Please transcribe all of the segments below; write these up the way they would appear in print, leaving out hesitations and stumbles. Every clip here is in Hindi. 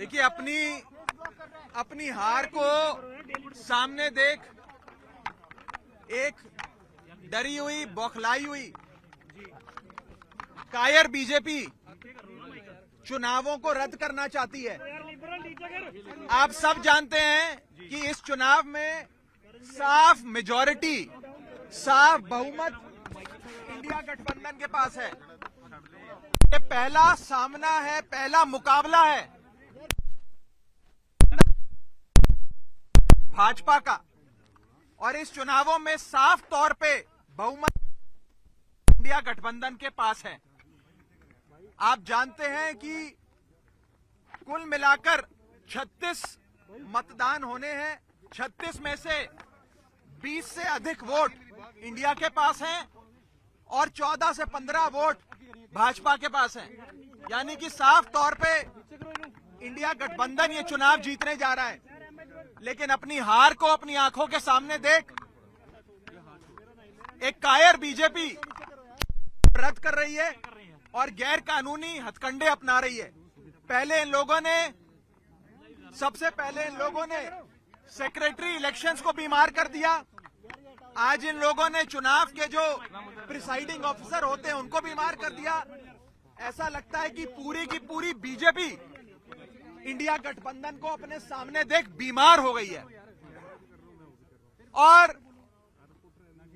देखिए, अपनी हार को सामने देख एक डरी हुई, बौखलाई हुई, कायर बीजेपी चुनावों को रद्द करना चाहती है। आप सब जानते हैं कि इस चुनाव में साफ मेजॉरिटी, साफ बहुमत इंडिया गठबंधन के पास है। ये पहला सामना है, पहला मुकाबला है भाजपा का, और इस चुनावों में साफ तौर पे बहुमत इंडिया गठबंधन के पास है। आप जानते हैं कि कुल मिलाकर 36 मतदान होने हैं। 36 में से 20 से अधिक वोट इंडिया के पास हैं और 14 से 15 वोट भाजपा के पास हैं। यानी कि साफ तौर पे इंडिया गठबंधन ये चुनाव जीतने जा रहा है। लेकिन अपनी हार को अपनी आंखों के सामने देख एक कायर बीजेपी रद्द कर रही है और गैर कानूनी हथकंडे अपना रही है। सबसे पहले इन लोगों ने सेक्रेटरी इलेक्शंस को बीमार कर दिया। आज इन लोगों ने चुनाव के जो प्रिसाइडिंग ऑफिसर होते हैं उनको बीमार कर दिया। ऐसा लगता है कि पूरी की पूरी बीजेपी इंडिया गठबंधन को अपने सामने देख बीमार हो गई है। और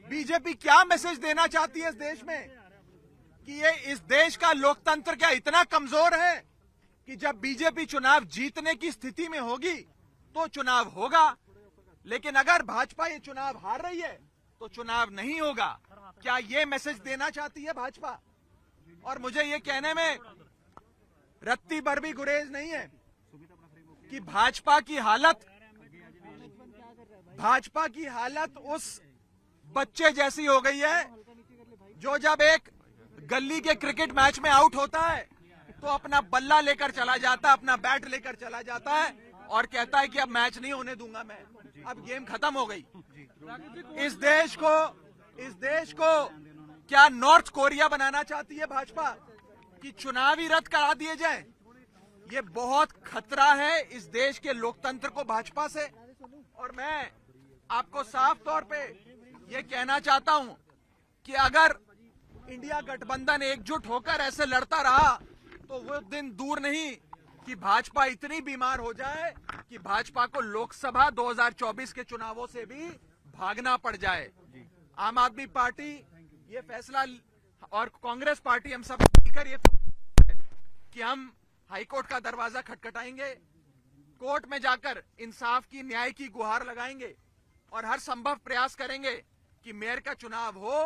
बीजेपी क्या मैसेज देना चाहती है इस देश में कि ये इस देश का लोकतंत्र क्या इतना कमजोर है कि जब बीजेपी चुनाव जीतने की स्थिति में होगी तो चुनाव होगा, लेकिन अगर भाजपा ये चुनाव हार रही है तो चुनाव नहीं होगा। क्या ये मैसेज देना चाहती है भाजपा? और मुझे ये कहने में रत्ती भर भी गुरेज नहीं है कि भाजपा की हालत उस बच्चे जैसी हो गई है जो जब एक गली के क्रिकेट मैच में आउट होता है तो अपना बल्ला लेकर चला जाता है, अपना बैट लेकर चला जाता है और कहता है कि अब मैच नहीं होने दूंगा मैं, अब गेम खत्म हो गई। इस देश को क्या नॉर्थ कोरिया बनाना चाहती है भाजपा कि चुनाव ही रद्द करा दिए जाए? ये बहुत खतरा है इस देश के लोकतंत्र को भाजपा से। और मैं आपको साफ तौर पे ये कहना चाहता हूं कि अगर इंडिया गठबंधन एकजुट होकर ऐसे लड़ता रहा तो वो दिन दूर नहीं कि भाजपा इतनी बीमार हो जाए कि भाजपा को लोकसभा 2024 के चुनावों से भी भागना पड़ जाए। आम आदमी पार्टी ये फैसला और कांग्रेस पार्टी हम सब मिलकर ये कि हम हाईकोर्ट का दरवाजा खटखटाएंगे, कोर्ट में जाकर इंसाफ की, न्याय की गुहार लगाएंगे और हर संभव प्रयास करेंगे कि मेयर का चुनाव हो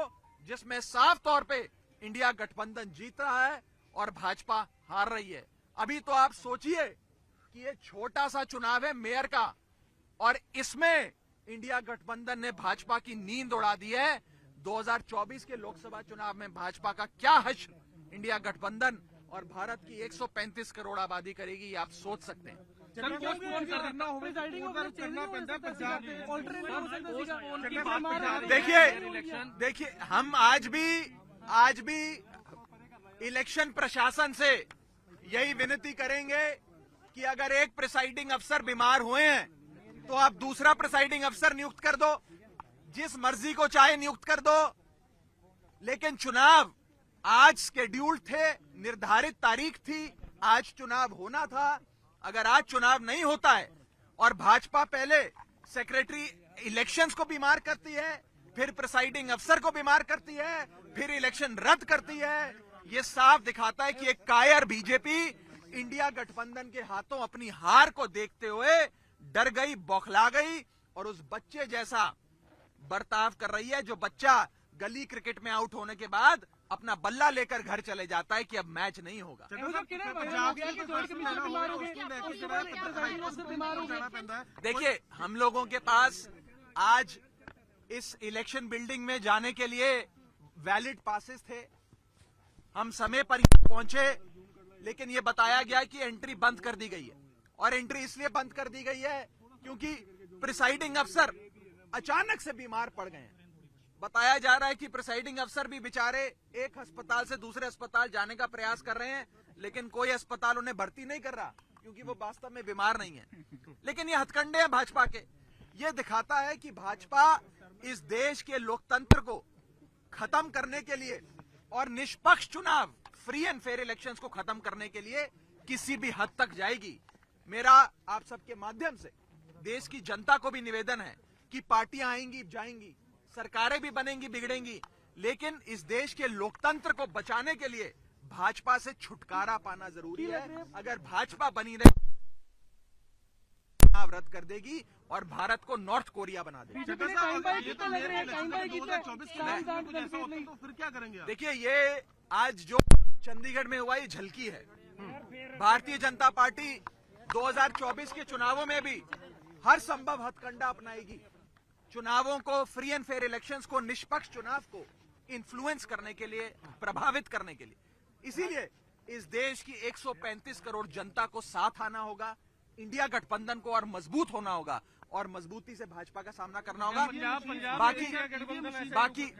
जिसमें साफ तौर पे इंडिया गठबंधन जीत रहा है और भाजपा हार रही है। अभी तो आप सोचिए कि ये छोटा सा चुनाव है मेयर का और इसमें इंडिया गठबंधन ने भाजपा की नींद उड़ा दी है। 2024 के लोकसभा चुनाव में भाजपा का क्या हश्र इंडिया गठबंधन और भारत की 135 करोड़ आबादी करेगी, ये आप सोच सकते हैं। देखिए हम आज भी इलेक्शन प्रशासन से यही विनती करेंगे कि अगर एक प्रिसाइडिंग अफसर बीमार हुए हैं तो आप दूसरा प्रिसाइडिंग अफसर नियुक्त कर दो, जिस मर्जी को चाहे नियुक्त कर दो। लेकिन चुनाव आज शेड्यूल्ड थे, निर्धारित तारीख थी, आज चुनाव होना था। अगर आज चुनाव नहीं होता है और भाजपा पहले सेक्रेटरी इलेक्शंस को बीमार करती है, फिर प्रिसाइडिंग अफसर को बीमार करती है, फिर इलेक्शन रद्द करती है, ये साफ दिखाता है कि एक कायर बीजेपी इंडिया गठबंधन के हाथों अपनी हार को देखते हुए डर गई, बौखला गई और उस बच्चे जैसा बर्ताव कर रही है जो बच्चा गली क्रिकेट में आउट होने के बाद अपना बल्ला लेकर घर चले जाता है कि अब मैच नहीं होगा। देखिए, हम लोगों के पास आज इस इलेक्शन बिल्डिंग में जाने के लिए वैलिड पासेस थे। हम समय पर पहुंचे, लेकिन ये बताया गया कि एंट्री बंद कर दी गई है और एंट्री इसलिए बंद कर दी गई है क्योंकि प्रिसाइडिंग अफसर अचानक से बीमार पड़ गए हैं। बताया जा रहा है कि प्रिसाइडिंग अफसर भी बेचारे एक अस्पताल से दूसरे अस्पताल जाने का प्रयास कर रहे हैं, लेकिन कोई अस्पताल उन्हें भर्ती नहीं कर रहा। क्योंकि वो वास्तव में बीमार नहीं है, लेकिन ये हथकंडे हैं भाजपा के। ये दिखाता है कि भाजपा इस देश के लोकतंत्र को खत्म करने के लिए और निष्पक्ष चुनाव, फ्री एंड फेयर इलेक्शंस को खत्म करने के लिए किसी भी हद तक जाएगी। मेरा आप सबके माध्यम से देश की जनता को भी निवेदन है कि पार्टियां आएंगी जाएंगी, सरकारें भी बनेंगी बिगड़ेंगी, लेकिन इस देश के लोकतंत्र को बचाने के लिए भाजपा से छुटकारा पाना जरूरी है। अगर भाजपा बनी रहे चुनाव रद्द कर देगी और भारत को नॉर्थ कोरिया बना देगी। तो फिर क्या करेंगे? देखिए, ये आज जो चंडीगढ़ में हुआ ये झलकी है। भारतीय जनता पार्टी 2024 के चुनावों में भी हर संभव हथकंडा अपनाएगी। चुनावों को, फ्री एंड फेयर इलेक्शंस को, निष्पक्ष चुनाव को इन्फ्लुएंस करने के लिए, प्रभावित करने के लिए। इसीलिए इस देश की 135 करोड़ जनता को साथ आना होगा, इंडिया गठबंधन को और मजबूत होना होगा और मजबूती से भाजपा का सामना करना होगा।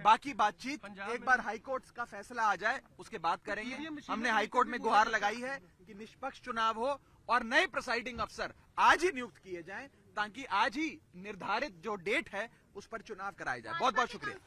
बाकी बातचीत एक बार हाईकोर्ट का फैसला आ जाए उसके बाद करेंगे। हमने हाईकोर्ट में गुहार लगाई है कि निष्पक्ष चुनाव हो और नए प्रिसाइडिंग अफसर आज ही नियुक्त किए जाएं, ताकि आज ही निर्धारित जो डेट है उस पर चुनाव कराया जाए। बहुत बहुत शुक्रिया।